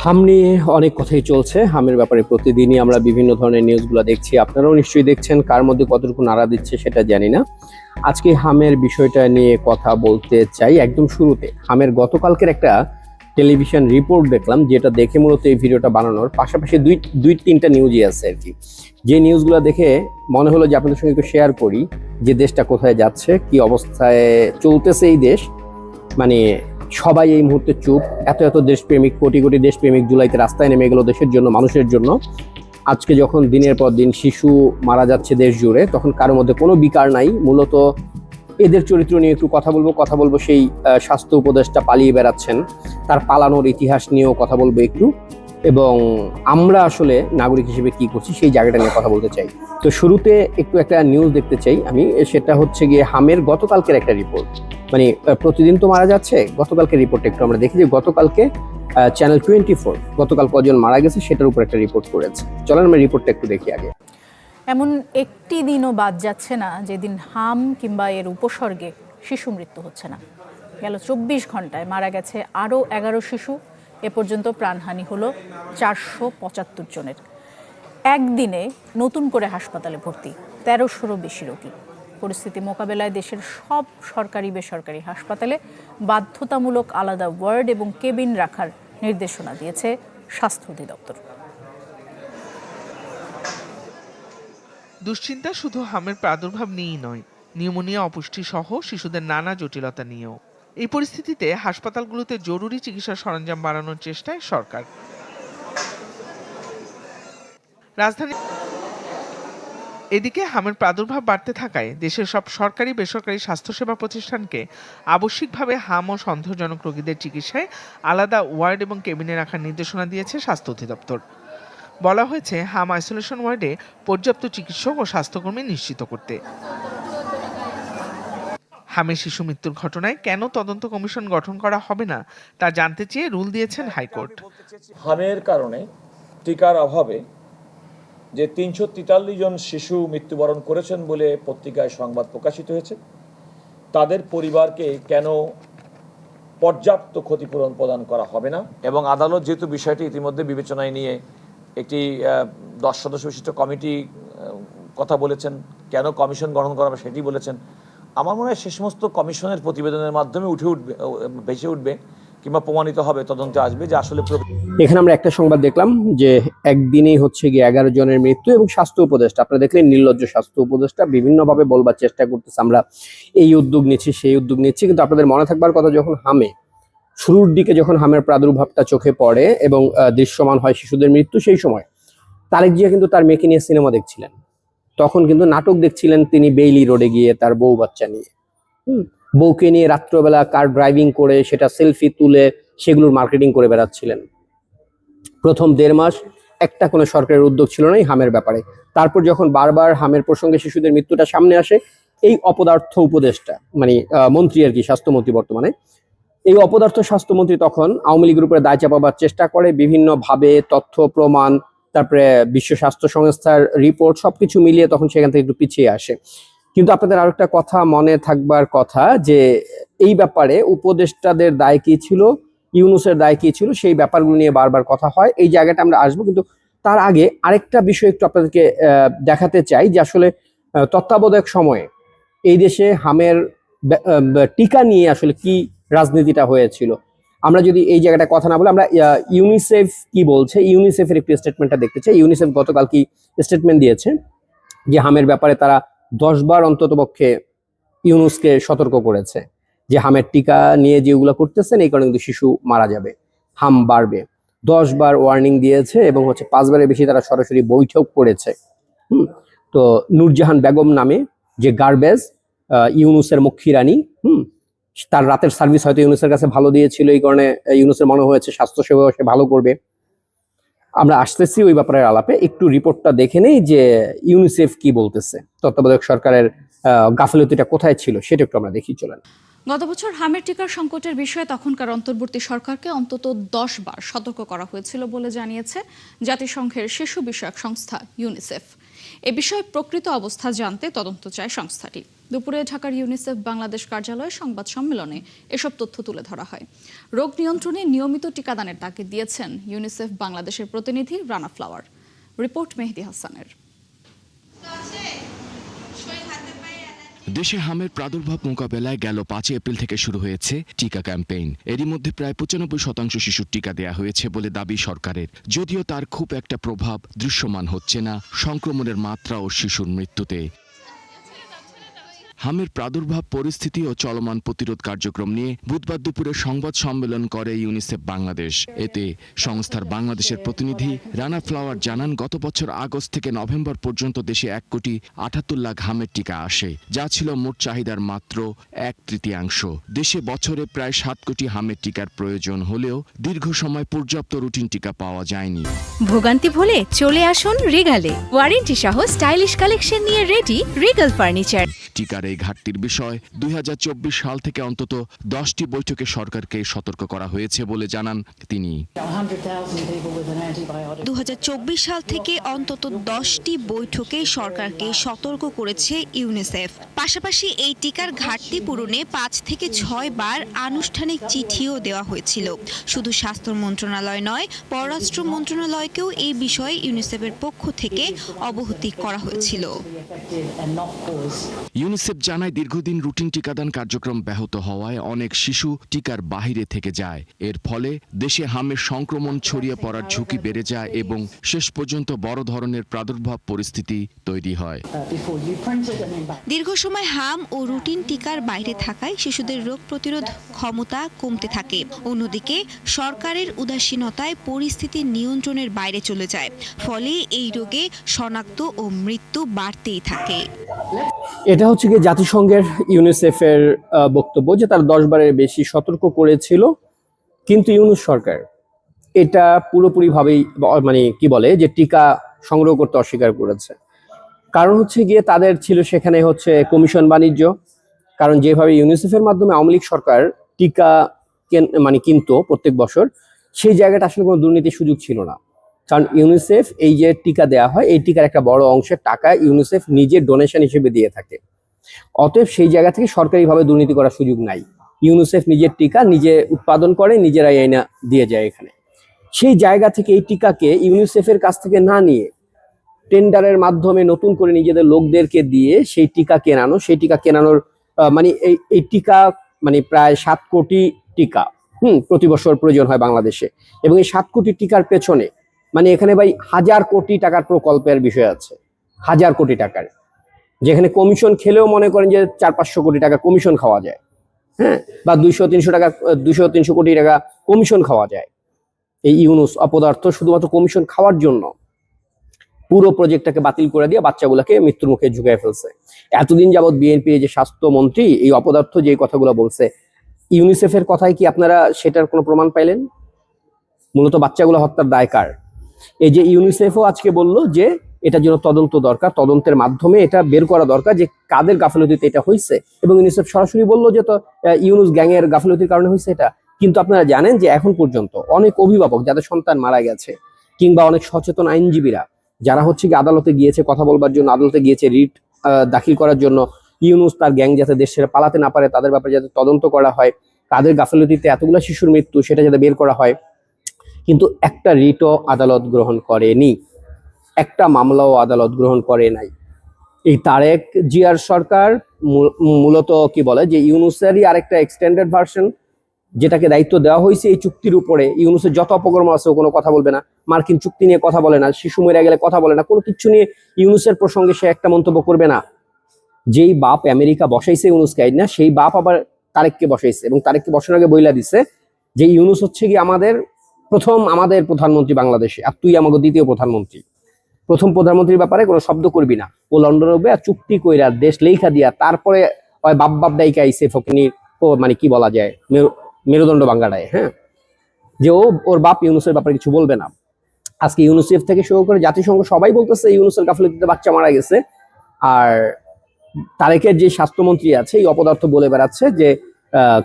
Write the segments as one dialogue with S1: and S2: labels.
S1: হাম নিয়ে অনেক কথাই চলছে। হামের ব্যাপারে প্রতিদিনই আমরা বিভিন্ন ধরনের নিউজগুলো দেখছি, আপনারাও নিশ্চয়ই দেখছেন। কার মধ্যে কতটুকু নাড়া দিচ্ছে সেটা জানি না। আজকে হামের বিষয়টা নিয়ে কথা বলতে চাই। একদম শুরুতে হামের গতকালকের একটা টেলিভিশন রিপোর্ট দেখলাম, যেটা দেখে মূলত এই ভিডিওটা বানানোর পাশাপাশি দুই তিনটা নিউজই আছে আর কি। যে নিউজগুলো দেখে মনে হলো যে আপনাদের সঙ্গে একটু শেয়ার করি, যে দেশটা কোথায় যাচ্ছে, কি অবস্থায় চলতেছে এই দেশ। মানে সবাই এই মুহূর্তে চুপ। এত এত দেশপ্রেমিক, কোটি কোটি দেশপ্রেমিক জুলাইতে রাস্তায় নেমে গেল দেশের জন্য, মানুষের জন্য। আজকে যখন দিনের পর দিন শিশু মারা যাচ্ছে দেশ জুড়ে, তখন কারোর মধ্যে কোনো বিকার নাই। মূলত এদের চরিত্র নিয়ে একটু কথা বলবো সেই স্বাস্থ্য উপদেষ্টা পালিয়ে বেড়াচ্ছেন, তার পালানোর ইতিহাস নিয়েও কথা বলবো একটু, এবং আমরা আসলে নাগরিক হিসেবে কি করছি সেই জায়গাটা নিয়ে কথা বলতে চাই। তো শুরুতে একটু একটা নিউজ দেখতে চাই আমি, সেটা হচ্ছে গিয়ে হামের গতকালকের একটা রিপোর্ট। মানে প্রতিদিন তো মারা যাচ্ছে, গতকালকে রিপোর্টটা একটু আমরা দেখি যে গতকালকে চ্যানেল 24 গতকাল কজন মারা গেছে সেটার উপর একটা রিপোর্ট করেছে। চলেন আমরা রিপোর্টটা একটু দেখি আগে।
S2: এমন একটি দিনও বাদ যাচ্ছে না যেদিন হাম কিংবা এর উপসর্গে শিশু মৃত্যু হচ্ছে না। গেল 24 ঘন্টায় মারা গেছে আরও 11 শিশু। এ পর্যন্ত প্রাণহানি হলো 475 জনের। একদিনে নতুন করে হাসপাতালে ভর্তি 1300-রও বেশি রোগী। পরিস্থিতি মোকাবেলায় দেশের সব সরকারি বেসরকারি হাসপাতালে বাধ্যতামূলক আলাদা ওয়ার্ড এবং কেবিন রাখার নির্দেশনা দিয়েছে স্বাস্থ্য অধিদপ্তর।
S3: দুশ্চিন্তা শুধু হামের প্রাদুর্ভাব নিয়েই নয়, নিউমোনিয়া, অপুষ্টি সহ শিশুদের নানা জটিলতা নিয়েও। এই পরিস্থিতিতে হাসপাতালগুলোতে জরুরি চিকিৎসা সরঞ্জাম বাড়ানোর চেষ্টায় সরকার। রাজধানী এদিকে হামের প্রাদুর্ভাব বাড়তে থাকায় দেশের সব সরকারি বেসরকারি স্বাস্থ্যসেবা প্রতিষ্ঠানকে আবশ্যিকভাবে হাম ও সন্দেহজনক রোগীদের চিকিৎসায় আলাদা ওয়ার্ড এবং কেবিনে রাখার নির্দেশনা দিয়েছে স্বাস্থ্য অধিদপ্তর। বলা হয়েছে হাম আইসোলেশন ওয়ার্ডে পর্যাপ্ত চিকিৎসক ও স্বাস্থ্যকর্মী নিশ্চিত করতে। হামের শিশু মৃত্যুর ঘটনায় কেন তদন্ত কমিশন গঠন করা হবে না তা জানতে চেয়ে রুল দিয়েছেন হাইকোর্ট।
S4: হামের কারণে টিকার অভাবে যে 343 জন শিশু মৃত্যুবরণ করেছেন বলে পত্রিকায় সংবাদ প্রকাশিত হয়েছে, তাদের পরিবারকে কেন পর্যাপ্ত ক্ষতিপূরণ প্রদান করা হবে না, এবং আদালত যেহেতু বিষয়টি ইতিমধ্যে বিবেচনায় নিয়ে একটি 10 সদস্য বিশিষ্ট কমিটি কথা বলেছেন, কেন কমিশন গঠন করা হবে সেটি বলেছেন। আমার মনে হয় সে সমস্ত কমিশনের প্রতিবেদনের মাধ্যমে ভেসে উঠবে কিংবা প্রমাণিত হবে, তদন্তে আসবে যে আসলে।
S1: এখানে আমরা একটা সংবাদ দেখলাম যে একদিনেই হচ্ছে গিয়ে 11 জনের মৃত্যু, এবং স্বাস্থ্য উপদেষ্টা, আপনারা দেখলেন নির্লজ্জ স্বাস্থ্য উপদেষ্টা বিভিন্নভাবে বলবার চেষ্টা করতেছে আমরা এই উদ্যোগ নিচ্ছি সেই উদ্যোগ নিচ্ছি। কিন্তু আপনাদের মনে থাকবার কথা, যখন হামে শুরুর দিকে যখন হামের প্রাদুর্ভাবটা চোখে পড়ে এবং দৃশ্যমান হয় শিশুদের মৃত্যু, সেই সময় তারেক জিয়া কিন্তু তার মেয়েকে নিয়ে সিনেমা দেখছিলেন, তখন কিন্তু নাটক দেখছিলেন তিনি বেইলি রোডে গিয়ে তার বউ বাচ্চা নিয়ে। বউকে নিয়ে রাত্রবেলা কার ড্রাইভিং করে সেটা সেলফি তুলে সেগুলোর মার্কেটিং করে বেড়াচ্ছিলেন। প্রথম 1.5 মাস একটা কোনো সরকারের উদ্যোগ ছিল না এই হামের ব্যাপারে। তারপর যখন বারবার হামের প্রসঙ্গে শিশুদের মৃত্যুটা সামনে আসে, এই অপদার্থ উপদেষ্টা, মানে মন্ত্রী আর কি, স্বাস্থ্যমন্ত্রী বর্তমানে, এই অপদার্থ স্বাস্থ্যমন্ত্রী তখন আওয়ামী লীগের উপরে দায় চাপাবার চেষ্টা করে বিভিন্নভাবে, তথ্য প্রমাণ, তারপরে বিশ্ব স্বাস্থ্য সংস্থার রিপোর্ট সবকিছু মিলিয়ে তখন সেখান থেকে একটু পিছিয়ে আসে। কিন্তু আপনাদের আরেকটা কথা মনে থাকবার কথা, যে এই ব্যাপারে উপদেষ্টাদের দায় কি ছিল, ইউনূসের দায় কি ছিল, সেই ব্যাপারগুলো নিয়ে বারবার কথা হয়। এই জায়গাটা আমরা আসবো, কিন্তু তার আগে আরেকটা বিষয় একটু আপনাদেরকে দেখাতে চাই, যে আসলে তত্ত্বাবধায়ক সময়ে এই দেশে হামের টিকা নিয়ে আসলে কি রাজনীতিটা হয়েছিল। আমরা যদি এই জায়গাটা কথা না বলে আমরা ইউনিসেফ কি বলছে, ইউনিসেফের একটু স্টেটমেন্টটা দেখতে চাই। ইউনিসেফ গতকাল কি স্টেটমেন্ট দিয়েছে, যে হামের ব্যাপারে তারা 10 বার অন্তত পক্ষে ইউনূসকে সতর্ক করেছে যে হামের টিকা নিয়ে যেগুলো করতেছেন এই কারণে কিন্তু শিশু মারা যাবে, হাম বাড়বে। 10 বার ওয়ার্নিং দিয়েছে, এবং 5 বারের বেশি তারা সরাসরি বৈঠক করেছে। তো নূরজাহান বেগম নামে যে গার্বেজ, ইউনূসের মক্ষী রানী, তার রাতের সার্ভিস হয়তো ইউনূসের কাছে ভালো দিয়েছিল, এই কারণে ইউনূসের মনে হয়েছে স্বাস্থ্যসেবা সে ভালো করবে। আমরা আসতেছি ওই ব্যাপারের আলাপে, একটু রিপোর্টটা দেখে নেই যে ইউনিসেফ কি বলতেছে, তত্ত্বাবধায়ক সরকারের গাফিলতিটা কোথায় ছিল সেটা একটু আমরা দেখি, চলেন।
S5: গত বছর হামের টিকার সংকটের বিষয়ে তখনকার অন্তর্বর্তী সরকারকে অন্তত 10 বার সতর্ক করা হয়েছিল বলে জানিয়েছে জাতিসংঘের শিশু বিষয়ক সংস্থা ইউনিসেফ। এ বিষয়ে প্রকৃত অবস্থা জানতে তদন্ত চায় সংস্থাটি। দুপুরে ঢাকার ইউনিসেফ বাংলাদেশ কার্যালয়ে সংবাদ সম্মেলনে এসব তথ্য তুলে ধরা হয়। রোগ নিয়ন্ত্রণে নিয়মিত টিকাদানের তাগিদ দিয়েছেন ইউনিসেফ বাংলাদেশের প্রতিনিধি রানা ফ্লাওয়ার। রিপোর্ট মেহেদী হাসানের।
S6: দেশে হামের প্রাদুর্ভাব মোকাবেলায় গেল 5 এপ্রিল থেকে শুরু হয়েছে টিকা ক্যাম্পেইন। এরই মধ্যে প্রায় 95% শিশুর টিকা দেয়া হয়েছে বলে দাবি সরকারের, যদিও তার খুব একটা প্রভাব দৃশ্যমান হচ্ছে না সংক্রমণের মাত্রা ও শিশুর মৃত্যুতে। হামের প্রাদুর্ভাব পরিস্থিতি ও চলমান প্রতিরোধ কার্যক্রম নিয়ে বুধবার দুপুরে সংবাদ সম্মেলন করে ইউনিসেফ বাংলাদেশ। এতে সংস্থার বাংলাদেশের প্রতিনিধি রানা ফ্লাওয়ার জানান, গত বছর আগস্ট থেকে নভেম্বর পর্যন্ত দেশে 1,78,00,000 হামের টিকা আসে, যা ছিল মোট চাহিদার মাত্র 1/3। দেশে বছরে প্রায় 7 কোটি হামের টিকার প্রয়োজন হলেও দীর্ঘ সময় পর্যাপ্ত রুটিন টিকা পাওয়া যায়নি।
S7: ভোগান্তি ভুলে চলে আসুন রিগালে, ওয়ারেন্টি সহ স্টাইলিশ কালেকশন নিয়ে রেডি রিগাল ফার্নিচার।
S6: টিকার এই ঘাটতির বিষয় 2024 সাল থেকে অন্তত 10টি বৈঠকে সরকারকে সতর্ক করা হয়েছে বলে জানান তিনি।
S7: 2024 সাল থেকে অন্তত 10টি বৈঠকে সরকারকে সতর্ক করেছে ইউনিসেফ। পাশাপাশি এই টিকার ঘাটতি পূরণে 5 থেকে 6 বার আনুষ্ঠানিক চিঠিও দেওয়া হয়েছিল। শুধু স্বাস্থ্য মন্ত্রণালয় নয়, পররাষ্ট্র মন্ত্রণালয়কেও এই বিষয়ে ইউনিসেফের পক্ষ থেকে অবহিত করা হয়েছিল।
S6: ইউনিসেফ জানায়, দীর্ঘদিন রুটিন টিকাদান কার্যক্রম ব্যাহত হওয়ায় অনেক শিশু টিকার বাহিরে থেকে যায়। এর ফলে দেশে হামের সংক্রমণ ছড়িয়ে পড়ার ঝুঁকি বেড়ে যায় এবং শেষ পর্যন্ত বড় ধরনের প্রাদুর্ভাব পরিস্থিতি তৈরি হয়।
S7: দীর্ঘ সময় হাম ও রুটিন টিকার বাইরে থাকায় শিশুদের রোগ প্রতিরোধ ক্ষমতা কমতে থাকে। অন্যদিকে সরকারের উদাসীনতায় পরিস্থিতি নিয়ন্ত্রণের বাইরে চলে যায়, ফলে এই রোগে শনাক্ত ও মৃত্যু বাড়তেই থাকে।
S1: এটা হচ্ছে কি জাতিসংঘের ইউনিসেফের বক্তব্য যে তার 10 বারের বেশি সতর্ক করেছিল, কিন্তু ইউনুস সরকার এটা পুরোপুরিভাবেই মানে কি বলে যে টিকা সংগ্রহ করতে অস্বীকার করেছে। কারণ হচ্ছে গিয়ে তাদের ছিল সেখানে হচ্ছে কমিশন বাণিজ্য। কারণ যেভাবে ইউনিসেফের মাধ্যমে আওয়ামী লীগ সরকার টিকা মানে কিনতো প্রত্যেক বছর, সেই জায়গাটা আসলে কোনো দুর্নীতির সুযোগ ছিল না। কারণ ইউনিসেফ এই যে টিকা দেওয়া হয়, এই টিকার একটা বড় অংশের টাকা ইউনিসেফ নিজে ডোনেশন হিসেবে দিয়ে থাকে। অতএব সেই জায়গা থেকে সরকারিভাবে দুর্নীতি করার সুযোগ নাই। ইউনিসেফ নিজের টিকা নিজে উৎপাদন করে, নিজেরাই আইনা দিয়ে যায় এখানে। সেই জায়গা থেকে এই টিকাকে ইউনিসেফের কাছ থেকে না নিয়ে টেন্ডারের মাধ্যমে নতুন করে নিজেদের লোকদেরকে দিয়ে সেই টিকা কেনানো, সেই টিকা কেনানোর মানে এই টিকা মানে প্রায় 7 কোটি টিকা প্রতি বছর প্রয়োজন হয় বাংলাদেশে। এবং এই 7 কোটি টিকার পেছনে মানে এখানে ভাই 1000 কোটি টাকার প্রকল্পের বিষয় আছে, 1000 কোটি টাকার, যেখানে কমিশন খেলেও মনে করেন যে 400-500 কোটি টাকা কমিশন খাওয়া যায়, হ্যাঁ, বা 200-300 কোটি টাকা কমিশন খাওয়া যায়। এই ইউনুস অপদার্থ শুধুমাত্র কমিশন খাওয়ার জন্য পুরো প্রজেক্টটাকে বাতিল করে দিয়ে বাচ্চাগুলোকে মৃত্যুর মুখে ঝুঁকায় ফেলছে। এতদিন যাবৎ বিএনপি যে স্বাস্থ্যমন্ত্রী এই অপদার্থ যে কথাগুলো বলছে, ইউনিসেফের কথায় কি আপনারা সেটার কোনো প্রমাণ পাইলেন? মূলত বাচ্চাগুলো হত্যার দায় কার? এই যে ইউনিসেফও আজকে বলল যে এটার জন্য তদন্ত দরকার, তদন্তের মাধ্যমে এটা বের করা দরকার যে কাদের গাফিলতিতে এটা হয়েছে। এবং ইউনিসেফ সরাসরি বলল যে তো ইউনুস গ্যাংয়ের গাফিলতির কারণে হয়েছে এটা। কিন্তু আপনারা জানেন যে এখন পর্যন্ত অনেক অভিভাবক যাদের সন্তান মারা গেছে, কিংবা অনেক সচেতন আইনজীবীরা যারা হচ্ছে কি আদালতে গিয়েছে কথা বলবার জন্য, আদালতে গিয়েছে রিট দাখিল করার জন্য, ইউনুস তার গ্যাং যাতে দেশ ছেড়ে পালাতে না পারে তাদের ব্যাপারে যাতে তদন্ত করা হয়, কাদের গাফিলতিতে এতগুলো শিশুর মৃত্যু সেটা যাতে বের করা হয়। কিন্তু একটা রিটও আদালত গ্রহণ করেনি, একটা মামলাও আদালত গ্রহণ করে নাই। এই তারেক জিয়ার সরকার মূলত কি বলে যে ইউনুসেরই আরেকটা এক্সটেন্ডেড ভার্সন, যেটাকে দায়িত্ব দেওয়া হয়েছে এই চুক্তির উপরে। ইউনুসের যত অপকর্ম আছে ও কোনো কথা বলবে না, মার্কিন চুক্তি নিয়ে কথা বলে না, শিশু মরে গেলে কথা বলে না, কোনো কিছু নিয়ে ইউনুসের প্রসঙ্গে সে একটা মন্তব্য করবে না। যেই বাপ আমেরিকা বসাইছে ইউনুসকে না, সেই বাপ আবার তারেককে বসাইছে, এবং তারেককে বসানোর আগে বইলা দিছে যে ইউনুস হচ্ছে কি আমাদের প্রধানমন্ত্রী বাংলাদেশে, আর তুই আমাকে দ্বিতীয় প্রধানমন্ত্রী। প্রথম প্রধানমন্ত্রীর ব্যাপারে কোনো শব্দ করবি না। ও লন্ডনে হবে আর চুক্তি কইরা দেশ লেখা দিয়া তারপরে ওই বাপ দায়িকা আইসে ফকিনির মানে কি বলা যায় মেরুদণ্ড বাঙ্গাটায়, হ্যাঁ, যে ওর বাপ ইউনুসের ব্যাপারে কিছু বলবে না। আজকে ইউনিসেফ থেকে শুরু করে জাতিসংঘ সবাই বলতেছে ইউনুসের গাফিলতিতে বাচ্চা মারা গেছে। আর তারেকের যে স্বাস্থ্যমন্ত্রী আছে এই অপদার্থ বলে বেড়াচ্ছে যে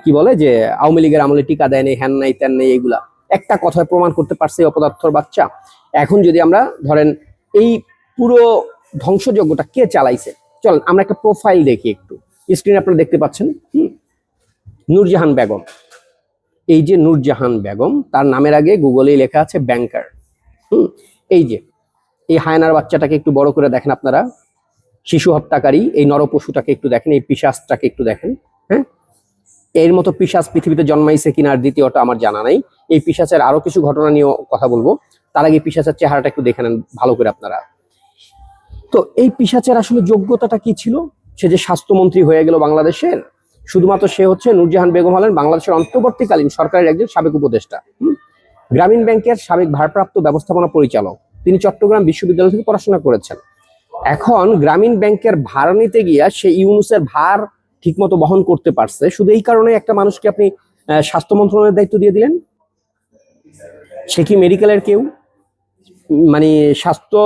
S1: কি বলে যে আওয়ামী লীগের আমলে টিকা দেয় নেই, হ্যান নাই ত্যান নেই, এইগুলা একটা কথায় প্রমাণ করতে পারছে এই অপদার্থর বাচ্চা। এখন যদি আমরা ধরেন এই পুরো ধ্বংসযজ্ঞটা কে চালাইছে, চল আমরা একটা প্রোফাইল দেখি একটু। স্ক্রিনে আপনারা দেখতে পাচ্ছেন নূরজাহান বেগম। এই যে নূরজাহান বেগম, তার নামের আগে গুগলেই লেখা আছে ব্যাংকার। এই যে এই হায়নার বাচ্চাটাকে একটু বড় করে দেখেন আপনারা, শিশু হত্যাকারী এই নরপশুটাকে একটু দেখেন, এই পিশাচটাকে একটু দেখেন। হ্যাঁ, এর মতো পিশাচ পৃথিবীতে জন্মাইছে কিনা আর দ্বিতীয়টা আমার জানা নাই। এই পিশাচের আরো কিছু ঘটনা নিয়ে কথা বলবো, তার আগে পিশাচের চেহারাটা একটু দেখে নেন ভালো করে আপনারা। তো এই পিশাচের আসলে যোগ্যতাটা কি ছিল? সে যে স্বাস্থ্যমন্ত্রী হয়ে গেল বাংলাদেশের, শুধুমাত্র সে হচ্ছে নূরজাহান বেগম হলেন বাংলাদেশের অন্তর্বর্তীকালীন সরকারের একজন সাবেক উপদেষ্টা, গ্রামীণ ব্যাংকের সাবেক ভারপ্রাপ্ত ব্যবস্থাপনা পরিচালক। তিনি চট্টগ্রাম বিশ্ববিদ্যালয় থেকে পড়াশোনা করেছেন। এখন গ্রামীণ ব্যাংকের ভার নিতে গিয়া সে ইউনুসের ভার ঠিকমতো বহন করতে পারছে, শুধু এই কারণে একটা মানুষকে আপনি স্বাস্থ্য মন্ত্রণালয়ের দায়িত্ব দিয়ে দিলেন। সে কি মেডিকেলের কেউ? মানে স্বাস্থ্য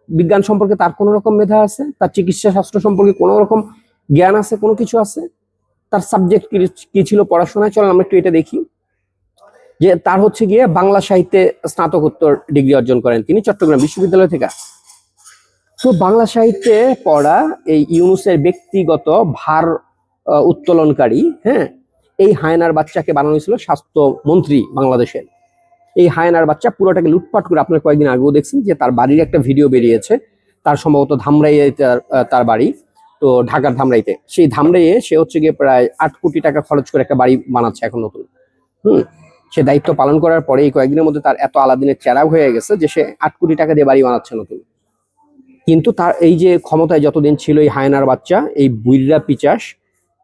S1: বিজ্ঞান সম্পর্কে তার কোনো রকম মেধা আছে? তার চিকিৎসা শাস্ত্র সম্পর্কে কোনো রকম জ্ঞান আছে? কোনো কিছু আছে? তার সাবজেক্ট কি ছিল পড়াশোনায়? চলেন আমরা একটু এটা দেখি। যে তার হচ্ছে গিয়ে বাংলা সাহিত্যে স্নাতকোত্তর ডিগ্রি অর্জন করেন তিনি চট্টগ্রাম বিশ্ববিদ্যালয় থেকে। তো বাংলা সাহিত্যে পড়া এই ইউনুসের ব্যক্তিগত ভার উত্তোলনকারী, হ্যাঁ, এই হায়নার বাচ্চাকে বানানো হয়েছিল স্বাস্থ্যমন্ত্রী বাংলাদেশের। এই হায়নার বাচ্চা পুরোটাকে লুটপাট করে, আপনারা কয়েকদিন আগেও দেখছেন যে তার বাড়ির একটা ভিডিও বেরিয়েছে, তার সম্ভবত ধামরাইয়ে তার বাড়ি, তো ঢাকার ধামরাইতে। সেই ধামরাইয়ে সে হচ্ছে গিয়ে প্রায় 8 কোটি টাকা খরচ করে একটা বাড়ি বানাচ্ছে এখন নতুন। সে দায়িত্ব পালন করার পরে এই কয়েকদিনের মধ্যে তার এত আলাদিনের চেরাগ হয়ে গেছে যে সে 8 কোটি টাকা দিয়ে বাড়ি বানাচ্ছে নতুন। কিন্তু তার এই যে ক্ষমতায় যতদিন ছিল এই হায়নার বাচ্চা, এই বুইড়া পিচাস,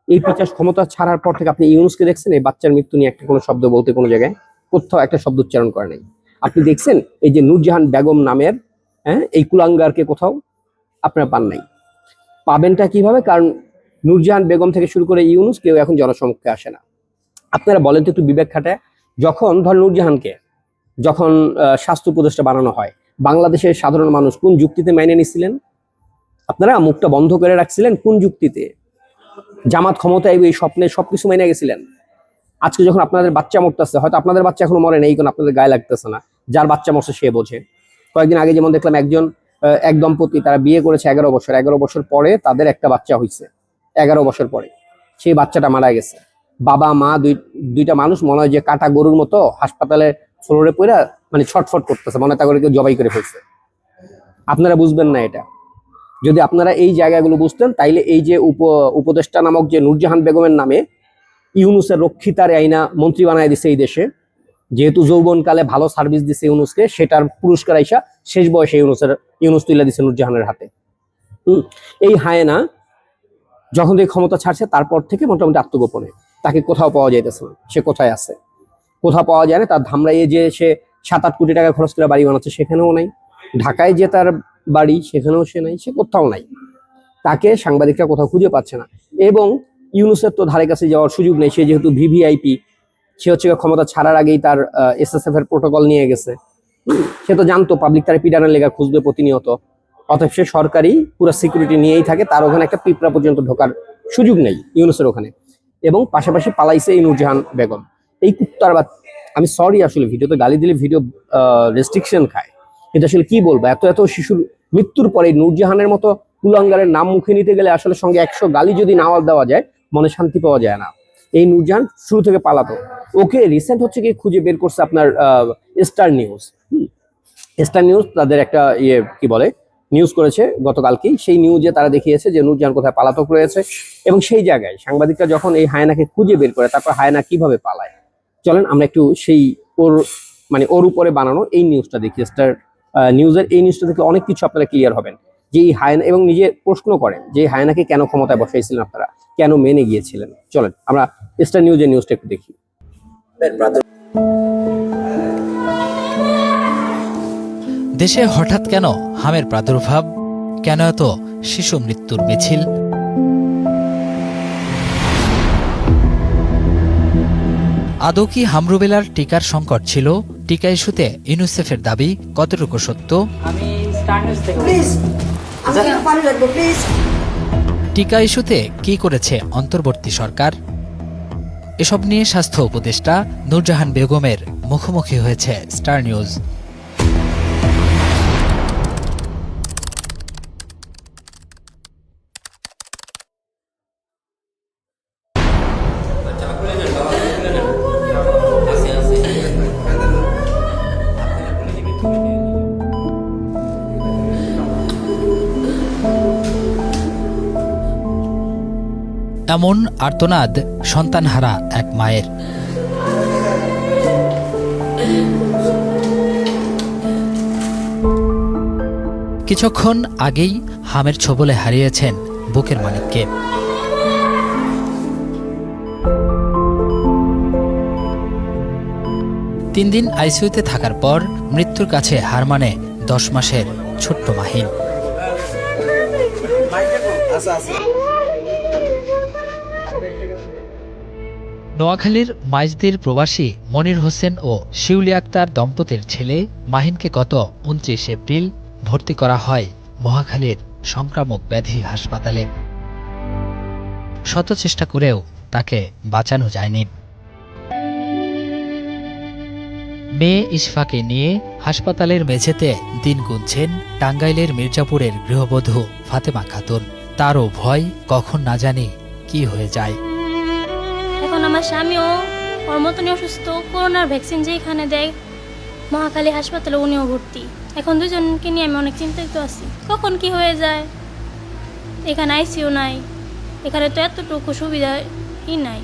S1: এই পিচাস ক্ষমতা ছাড়ার পর থেকে আপনি ইউনুসকে দেখছেন এই বাচ্চার মৃত্যু নিয়ে একটা কোনো শব্দ বলতে কোনো জায়গায় কোথাও একটা শব্দ উচ্চারণ করে নাই। আপনি দেখছেন এই যে নূরজাহান বেগম নামের এই কুলাঙ্গারকে কোথাও আপনারা পান নাই। পাবেনটা কিভাবে? কারণ নূরজাহান বেগম থেকে শুরু করে ইউনুস কেউ এখন জনসমক্ষে আসে না। আপনারা বলেন তো একটু বিবেক খাটায়, যখন ধর নূরজাহানকে যখন স্বাস্থ্য উপদেষ্টা বানানো হয়, বাংলাদেশের সাধারণ মানুষ কোন যুক্তিতে মেনে নিছিলেন? আপনারা মুখটা বন্ধ করে রাখছিলেন কোন যুক্তিতে? জামাত ক্ষমতায় এই স্বপ্নে সবকিছু মেনে গেছিলেন। আজকে যখন আপনাদের বাচ্চা মরতেছে, হয়তো আপনাদের বাচ্চা এখনো মরে নেই, কারণ আপনাদের গায়ে লাগতেছে না, যার বাচ্চা মরছে সে বোঝে। কয়েকদিন আগে যেমন দেখলাম এক দম্পতি তারা বিয়ে করেছে 11 বছর, 11 বছর পরে তাদের একটা বাচ্চা হয়েছে, 11 বছর পরে সেই বাচ্চাটা মারা গেছে। বাবা মা দুইটা মানুষ মনে হয় যে কাটা গরুর মতো হাসপাতালে ফ্লোরে পড়ে মানে ছটফট করতেছে, মনে হয় তা করে কেউ জবাই করে ফেলছে। আপনারা বুঝবেন না এটা। যদি আপনারা এই জায়গাগুলো বুঝতেন তাইলে এই যে উপদেষ্টা নামক যে নূরজাহান বেগমের নামে ইউনুসের রক্ষিতার আইনা মন্ত্রী বানায় দিছে এই দেশে, যেহেতু যৌবনকালে ভালো সার্ভিস দিছে ইউনুসকে, সেটার পুরস্কার আইসা শেষ বয়সে ইউনুস তুলে দিছে নূরজাহানের হাতে। এই হায়না যখন এই ক্ষমতা ছাড়ছে তারপর থেকে মোটামুটি আত্মগোপনে, তাকে কোথাও পাওয়া যাইতেছে না। সে কোথায় আছে? কোথাও পাওয়া যায় না। তার ধামরাইয়ে যে সে 7-8 কোটি টাকা খরচ করে বাড়ি বানাচ্ছে সেখানেও নাই। ঢাকায় যে তার বাড়ি সেখানেও সে নাই, সে কোথাও নাই। তাকে সাংবাদিকরা কোথাও খুঁজে পাচ্ছে না। এবং ইউনুসের তো ধারে কাছে যাওয়ার সুযোগ নেই, সে যেহেতু ভিভিআইপি, সে হচ্ছে ক্ষমতা ছাড়ার আগেই তার এসএসএফ এর প্রোটোকল নিয়ে গেছে। সে তো জানতো পাবলিক তার পিডানের লেগা খুঁজবে প্রতিনিয়ত, অতএব সে সরকারি পুরো সিকিউরিটি নিয়েই থাকে, তার ওখানে একটা পিঁপড়া পর্যন্ত ঢোকার সুযোগ নেই ইউনুসের ওখানে। এবং পাশাপাশি পালাইছে এই নূরজাহান বেগম, এই কুত্তার আমি সরি আসলে ভিডিওতে গালি দিলে ভিডিও রেস্ট্রিকশন খায়, কিন্তু আসলে কি বলবো, এত শিশুর মৃত্যুর পরে নূরজাহানের মতো কুলাঙ্গারের নাম মুখে নিতে গেলে আসলে সঙ্গে 100 গালি যদি না দেওয়া যায় মনে শান্তি পাওয়া যায় না। এই নূরজাহান শুরু থেকে পালাতো। ওকে রিসেন্ট হচ্ছে কি খুঁজে বের করছে আপনার স্টার নিউজ। স্টার নিউজ তাদের একটা কি বলে নিউজ করেছে গতকালকেই, সেই নিউজে তারা দেখিয়েছে যে নূরজাহান কোথায় পলাতক রয়েছে। এবং সেই জায়গায় সাংবাদিকরা যখন এই হায়নাকে খুঁজে বের করে তারপর হায়না কিভাবে পালায়, চলেন আমরা একটু সেই ওর উপরে বানানো এই নিউজটা দেখি। স্টার নিউজের এই নিউজটা দেখলে অনেক কিছু আপনারা ক্লিয়ার হবেন যে এই হায়না, এবং নিজে প্রশ্ন করেন যে হায়নাকে কেন ক্ষমতায় বসাইছিলেন আপনারা, কেন মেনে গিয়েছিলেন। চলেন আমরা স্টার নিউজের নিউজটা একটু দেখি।
S8: দেশে হঠাৎ কেন হামের প্রাদুর্ভাব? কেন এত শিশু মৃত্যুর মিছিল? আদৌ কি হামরুবেলার টিকার সংকট ছিল? টিকা ইস্যুতে ইউনিসেফের দাবি কতটুকু সত্য? টিকা ইস্যুতে কি করেছে অন্তর্বর্তী সরকার? এসব নিয়ে স্বাস্থ্য উপদেষ্টা নূরজাহান বেগমের মুখোমুখি হয়েছে স্টার নিউজ। এমন আর্তনাদ সন্তানহারা এক মায়ের। কিছুক্ষণ আগেই হামের ছোবলে হারিয়েছেন বুকের মালিককে। তিন দিন আইসিইউতে থাকার পর মৃত্যুর কাছে হার মানে 10 মাসের ছোট্ট মাহিন। নোয়াখালীর মাইজদির প্রবাসী মনির হোসেন ও শিউলি আক্তার দম্পতির ছেলে মাহিনকে গত 29 এপ্রিল ভর্তি করা হয় মহাখালীর সংক্রামক ব্যাধি হাসপাতালে। শত চেষ্টা করেও তাকে বাঁচানো যায়নি। মেয়ে ইশফাকে নিয়ে হাসপাতালের মেঝেতে দিন গুনছেন টাঙ্গাইলের মির্জাপুরের গৃহবধূ ফাতেমা খাতুন। তারও ভয় কখন না জানি কি হয়ে যায়।
S9: এখন আমার স্বামীও ওর মতনই অসুস্থ, করোনার ভ্যাকসিন যেখানে দেয় মহাখালী হাসপাতালে উনিও ভর্তি। এখন দুজনকে নিয়ে আমি অনেক চিন্তিত আছি, কখন কি হয়ে যায়। এখানে আইসিইউ নাই, এখানে তো এতটুকু সুবিধাই নাই।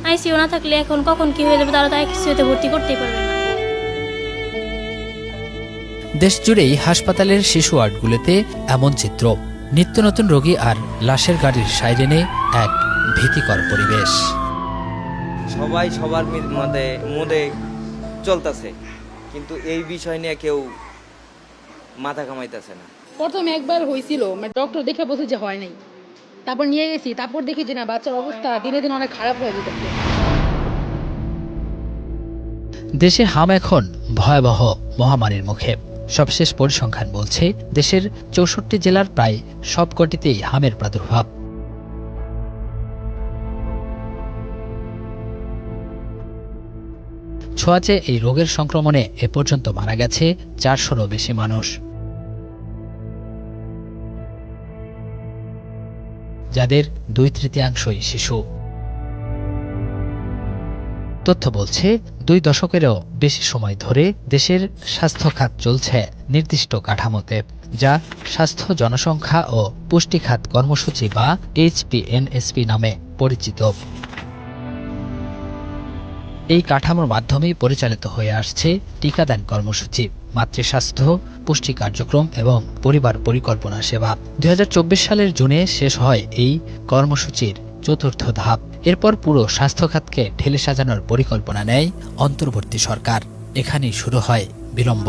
S9: আইসিইউ না থাকলে এখন কখন কি হয়ে যাবে তারা তো আইসিইউতে ভর্তি করতেই পারবে না।
S8: দেশজুড়েই হাসপাতালের শিশু ওয়ার্ডগুলোতে এমন চিত্র, নিত্য নতুন রোগী আর লাশের গাড়ির সাইরেনে এক ভীতিকর পরিবেশ।
S10: সবাই সবার মধ্যে চলতেছে, কিন্তু এই বিষয় নিয়ে কেউ মাথা কামাইতেছে না।
S11: প্রথমে একবার হয়েছিল, ডক্টর দেখে বলছে যে হয় নাই, তারপর নিয়ে গেছি, তারপর দেখি যে না, বাচ্চার অবস্থা দিনে দিনে অনেক খারাপ হয়ে যেতেছে।
S8: দেশে হাম এখন ভয়াবহ মহামারীর মুখে। সবশেষ পরিসংখ্যান বলছে দেশের 64 জেলার প্রায় সবকটিতেই হামের প্রাদুর্ভাব। ছোঁয়াচে এই রোগের সংক্রমণে এ পর্যন্ত মারা গেছে 400-রও বেশি মানুষ, যাদের 2/3 শিশু। তথ্য বলছে 2 দশকেরও বেশি সময় ধরে দেশের স্বাস্থ্য খাত চলছে নির্দিষ্ট কাঠামোতে, যা স্বাস্থ্য জনসংখ্যা ও পুষ্টি খাত কর্মসূচি বা HPNSP নামে পরিচিত। এই কাঠামোর মাধ্যমেই পরিচালিত হয়ে আসছে টিকাদান কর্মসূচি, মাতৃস্বাস্থ্য, পুষ্টি কার্যক্রম এবং পরিবার পরিকল্পনা সেবা। 2024 সালের জুনে শেষ হয় এই কর্মসূচির 4র্থ ধাপ। এরপর পুরো স্বাস্থ্য খাতকে ঢেলে সাজানোর পরিকল্পনা নেয় অন্তর্বর্তী সরকার। এখানেই শুরু হয় বিলম্ব।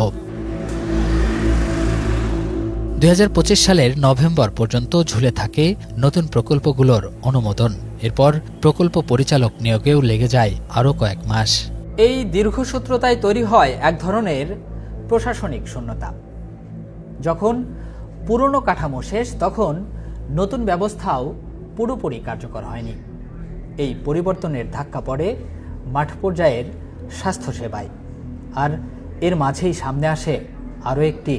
S8: 2025 সালের নভেম্বর পর্যন্ত ঝুলে থাকে নতুন প্রকল্পগুলোর অনুমোদন। এরপর প্রকল্প পরিচালক নিয়োগেও লেগে যায় আরও কয়েক মাস।
S12: এই দীর্ঘসূত্রতায় তৈরি হয় এক ধরনের প্রশাসনিক শূন্যতা। যখন পুরনো কাঠামো শেষ, তখন নতুন ব্যবস্থাও পুরোপুরি কার্যকর হয়নি। এই পরিবর্তনের ধাক্কা পড়ে মাঠ পর্যায়ের স্বাস্থ্যসেবায়, আর এর মাঝেই সামনে আসে আরও একটি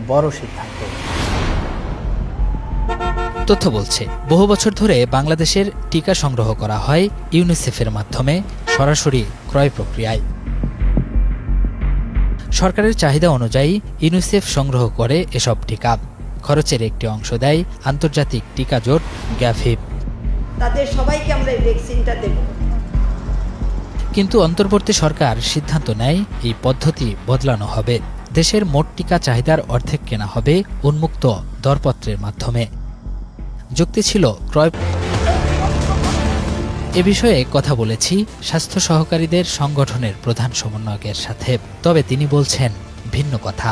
S12: বড় সিদ্ধান্ত।
S8: তথ্য বলছে বহু বছর ধরে বাংলাদেশের টিকা সংগ্রহ করা হয় ইউনিসেফের মাধ্যমে সরাসরি ক্রয় প্রক্রিয়ায়। সরকারের চাহিদা অনুযায়ী ইউনিসেফ সংগ্রহ করে এসব টিকা। খরচের একটি অংশ দেয় আন্তর্জাতিক টিকা জোট গ্যাভিপ।
S13: তাদের সবাইকে আমরা এই ভ্যাকসিনটা দেব।
S8: কিন্তু অন্তর্বর্তী সরকার সিদ্ধান্ত নেয় এই পদ্ধতি বদলানো হবে। দেশের মোট টিকা চাহিদার অর্ধেক কেনা হবে উন্মুক্ত দরপত্রের মাধ্যমে। যুক্তি ছিল ক্রয়। এ বিষয়ে কথা বলেছি স্বাস্থ্য সহকারীদের সংগঠনের প্রধান সমন্বয়কের সাথে, তবে তিনি বলছেন ভিন্ন কথা।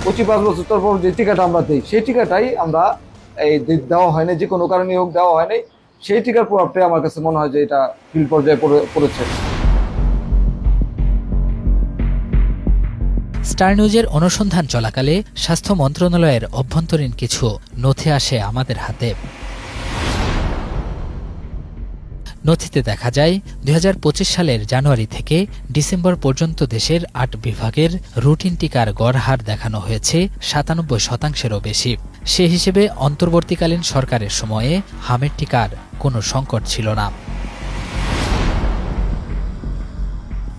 S14: 25 বছর পর যে টিকাটা আমরা দিই, সেই টিকাটাই আমরা এই দেওয়া হয় না, যে কোনো কারণে হোক দেওয়া হয় নাই। সেই টিকার প্রভাবটাই আমার কাছে মনে হয় যে এটা ফিল্ড পর্যায়ে পড়েছে।
S8: স্টার নিউজের অনুসন্ধান চলাকালে স্বাস্থ্য মন্ত্রণালয়ের অভ্যন্তরীণ কিছু নথি আসে আমাদের হাতে। নথিতে দেখা যায় 2025 সালের জানুয়ারি থেকে ডিসেম্বর পর্যন্ত দেশের 8 বিভাগের রুটিন টিকার গড় হার দেখানো হয়েছে 97%-এরও বেশি। সে হিসেবে অন্তর্বর্তীকালীন সরকারের সময়ে হামের টিকার কোনো সংকট ছিল না।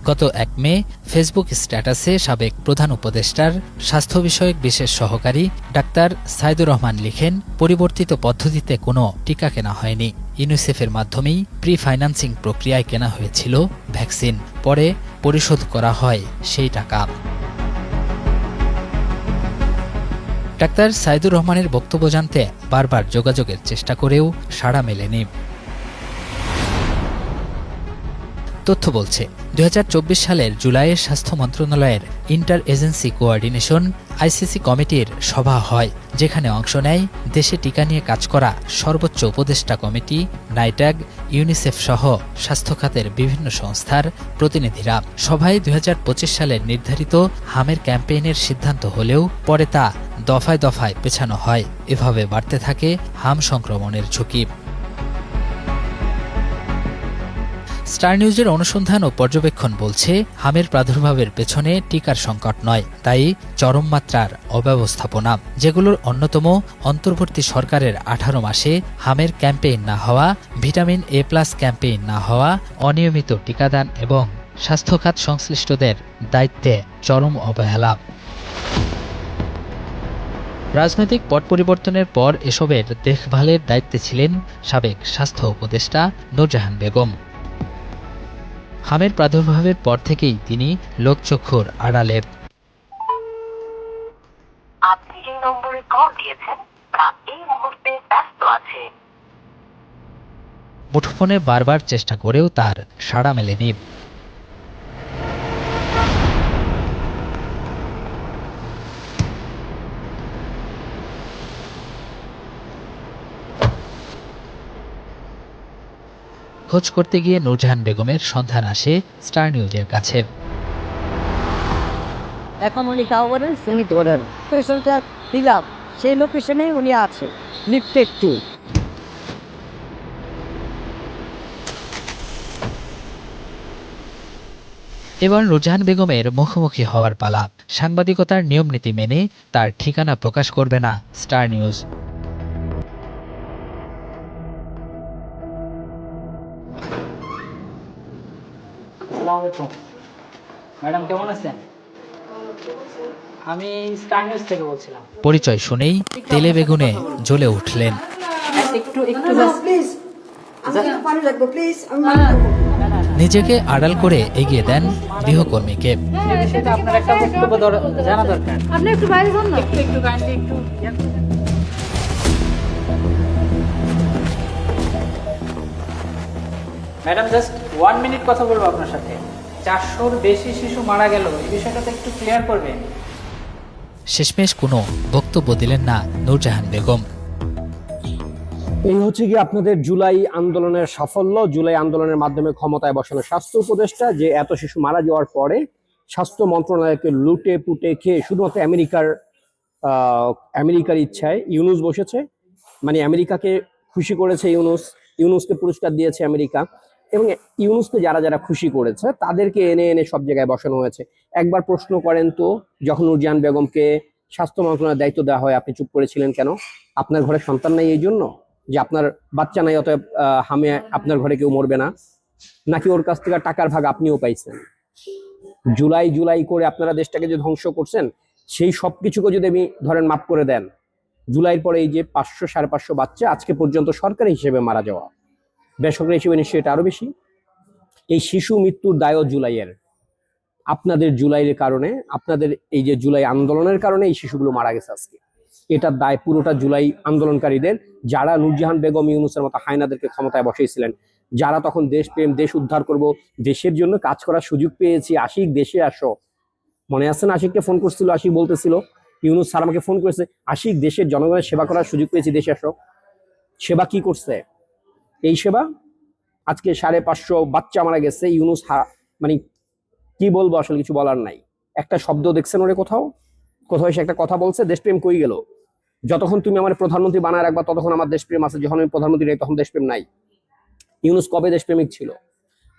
S8: গত 1 মে ফেসবুক স্ট্যাটাসে সাবেক প্রধান উপদেষ্টার স্বাস্থ্য বিষয়ক বিশেষ সহকারী ডাক্তার সাইদুর রহমান লিখেন, পরিবর্তিত পদ্ধতিতে কোনো টিকা কেনা হয়নি। ইউনিসেফের মাধ্যমেই প্রি ফাইন্যান্সিং প্রক্রিয়ায় কেনা হয়েছিল ভ্যাকসিন, পরে পরিশোধ করা হয় সেই টাকা। ডাক্তার সাইদুর রহমানের বক্তব্য জানতে বারবার যোগাযোগের চেষ্টা করেও সাড়া মেলেনি। তথ্য বলছে 2024 সালের জুলাইয়ে স্বাস্থ্য মন্ত্রণালয়ের ইন্টার এজেন্সি কোঅর্ডিনেশন আইসিসি কমিটির সভা হয়, যেখানে অংশ নেয় দেশে টিকা নিয়ে কাজ করা সর্বোচ্চ উপদেষ্টা কমিটি, নাইটাগ, ইউনিসেফ সহ স্বাস্থ্য খাতের বিভিন্ন সংস্থার প্রতিনিধিরা। সভায় 2025 সালের নির্ধারিত হামের ক্যাম্পেইনের সিদ্ধান্ত হলেও পরে তা দফায় দফায় পেছানো হয়। এভাবে বাড়তে থাকে হাম সংক্রমণের ঝুঁকি। স্টার নিউজের অনুসন্ধান ও পর্যবেক্ষণ বলছে, হামের প্রাদুর্ভাবের পেছনে টিকার সংকট নয়, তাই চরম মাত্রার অব্যবস্থাপনা, যেগুলোর অন্যতম অন্তর্বর্তী সরকারের 18 মাসে হামের ক্যাম্পেইন না হওয়া, ভিটামিন A+ ক্যাম্পেইন না হওয়া, অনিয়মিত টিকাদান এবং স্বাস্থ্যখাত সংশ্লিষ্টদের দায়িত্বে চরম অবহেলা। রাজনৈতিক পট পরিবর্তনের পর এসবের দেখভালের দায়িত্বে ছিলেন সাবেক স্বাস্থ্য উপদেষ্টা নূরজাহান বেগম। হামের প্রাদুর্ভাবের পর থেকেই তিনি লোকচক্ষুর আড়ালে।
S15: আপনি যে নম্বরে কল দিয়েছেন তা এই মুহূর্তে ব্যস্ত আছে।
S8: মুঠোফোনে বারবার চেষ্টা করেও তার সাড়া মেলেনি। খোঁজ করতে গিয়ে নূরজাহান বেগমের সন্ধান আসে স্টার নিউজের কাছে।
S13: এখন উনি কাউ বলেন সুমিত বলেন লোকেশনটা দিলাম, সেই লোকেশনে উনি আছে, লিফটেড 2।
S8: এবার নূরজাহান বেগমের মুখোমুখি হওয়ার পালা। সাংবাদিকতার নিয়মনীতি মেনে তার ঠিকানা প্রকাশ করবে না স্টার নিউজ।
S12: ম্যাডাম কেমন আছেন? আমি স্টার নিউজ থেকে বলছিলাম।
S8: পরিচয় শুনেই তেলে বেগুনে জ্বলে উঠলেন।
S12: একটু
S13: প্লিজ, আমি পানি লাগবে প্লিজ।
S8: নিজেকে আড়াল করে এগিয়ে দেন গৃহকর্মীকে।
S12: সেটা আপনার একটা বক্তব্য জানা দরকার।
S11: আপনি একটু বাইরে যান না।
S12: একটু কাইন্ডলি একটু ম্যাডাম, জাস্ট 1 মিনিট কথা বলবো আপনার সাথে। 400-র বেশি শিশু মারা গেল, এই বিষয়টা তো একটু ক্লিয়ার করবেন।
S8: শেষমেশ কোনো বক্তব্য দিলেন না নূরজাহান বেগম।
S1: এই হচ্ছে কি আপনাদের জুলাই আন্দোলনের সাফল্য। জুলাই আন্দোলনের মাধ্যমে ক্ষমতায় বসানো স্বাস্থ্য উপদেষ্টা, যে এত শিশু মারা যাওয়ার পরে স্বাস্থ্য মন্ত্রণালয়কে লুটে পুটে খেয়ে শুধুমাত্র আমেরিকার ইচ্ছায় ইউনুস বসেছে, মানে আমেরিকাকে খুশি করেছে ইউনুসকে পুরস্কার দিয়েছে আমেরিকা, এবং ইউনুসকে যারা যারা খুশি করেছে তাদেরকে এনে এনে সব জায়গায় বসানো হয়েছে। একবার প্রশ্ন করেন তো, যখন নূরজাহান বেগমকে স্বাস্থ্য মন্ত্রণালয়ের দায়িত্ব দেওয়া হয় আপনি চুপ করেছিলেন কেন? আপনার ঘরে সন্তান নাই এই জন্য যে আপনার বাচ্চা নাই, অতএব হামে আপনার ঘরে কেউ মরবে না? নাকি ওর কাছ থেকে টাকার ভাগ আপনিও পাইছেন? জুলাই জুলাই করে আপনারা দেশটাকে যে ধ্বংস করছেন, সেই সব কিছুকে যদি আমি ধরেন মাফ করে দেন, জুলাইয়ের পরে এই যে 500-550 বাচ্চা আজকে পর্যন্ত সরকারি হিসেবে মারা যাওয়া, বেসরকারি হিসেবে নিশ্চয়ই এটা আরো বেশি। এই শিশু মৃত্যুর দায়ও জুলাইয়ের, আপনাদের জুলাইয়ের কারণে, আপনাদের এই যে জুলাই আন্দোলনের কারণে এই শিশুগুলো মারা গেছে আজকে। এটার দায় পুরোটা জুলাই আন্দোলনকারীদের, যারা নূরজাহান বেগম ইউনুসের মতো হায়নাদেরকে ক্ষমতায় বসিয়েছিলেন, যারা তখন দেশপ্রেম, দেশ উদ্ধার করব, দেশের জন্য কাজ করার সুযোগ পেয়েছি, আশিক দেশে আসো। মনে আছে না, আশিককে ফোন করছিল, আশিক বলতেছিল ইউনুস স্যার আমাকে ফোন করেছে, আশিক দেশের জনগণের সেবা করার সুযোগ পেয়েছি, দেশে আসো। সেবা কি করছে? এই সেবা আজকে 550 বাচ্চা মারা গেছে। ইউনুস মানে কি বলবো, আসলে কিছু বলার নাই। একটা শব্দ দেখছেন ওরে কোথাও এসে একটা কথা বলছে? দেশপ্রেম কই গেল? যতক্ষণ তুমি আমার প্রধানমন্ত্রী বানায় রাখবা ততক্ষণ আমার দেশপ্রেম আছে, যখন আমি প্রধানমন্ত্রী নাই তখন দেশপ্রেম নাই। ইউনুস কবে দেশপ্রেমিক ছিল?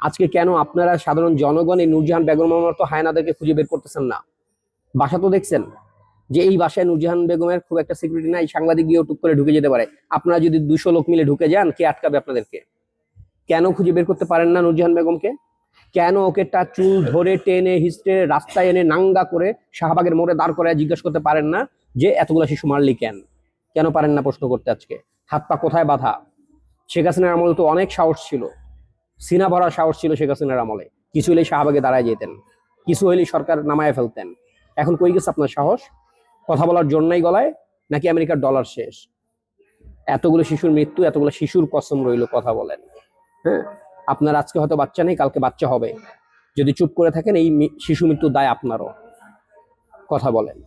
S1: আজকে কেন আপনারা সাধারণ জনগণ এই নূরজাহান বেগমের মতো হায়নাদেরকে খুঁজে বের করতেছেন না? বাসা তো দেখছেন যে এই বাসায় নূরজাহান বেগমের খুব একটা সিকিউরিটি নাই, সাংবাদিক গিয়েও টুক করে ঢুকে যেতে পারে। আপনারা যদি 200 লোক মিলে ঢুকে যান, কে আটকাবে আপনাদেরকে? কেন খুঁজে বের করতে পারেন না নূরজাহান বেগমকে? কেন ওকে তার চুল ধরে টেনে হিস্ট্রে রাস্তায় এনে নাঙ্গা করে শাহবাগের মোড়ে দাঁড় করে জিজ্ঞেস করতে পারেন না যে এতগুলো শিশু মারলি কেন পারেন না প্রশ্ন করতে? আজকে হাত পা কোথায় বাঁধা? শেখ হাসিনার আমলে তো অনেক সাহস ছিল, সিনা ভরা সাহস ছিল শেখ হাসিনার আমলে। কিছু হলেই শাহবাগে দাঁড়ায় যেতেন, কিছু হলেই সরকার নামায় ফেলতেন। এখন কই গেছে আপনার সাহস? কথা বলার জন্যই গলায়, নাকি আমেরিকার ডলার শেষ? এতগুলো শিশুর মৃত্যু, এতগুলো শিশুর কসম রইল, কথা বলেন। হ্যাঁ, আপনার আজকে হয়তো বাচ্চা নেই, কালকে বাচ্চা হবে। যদি চুপ করে থাকেন এই শিশু মৃত্যুর দায় আপনারও। কথা বলেন।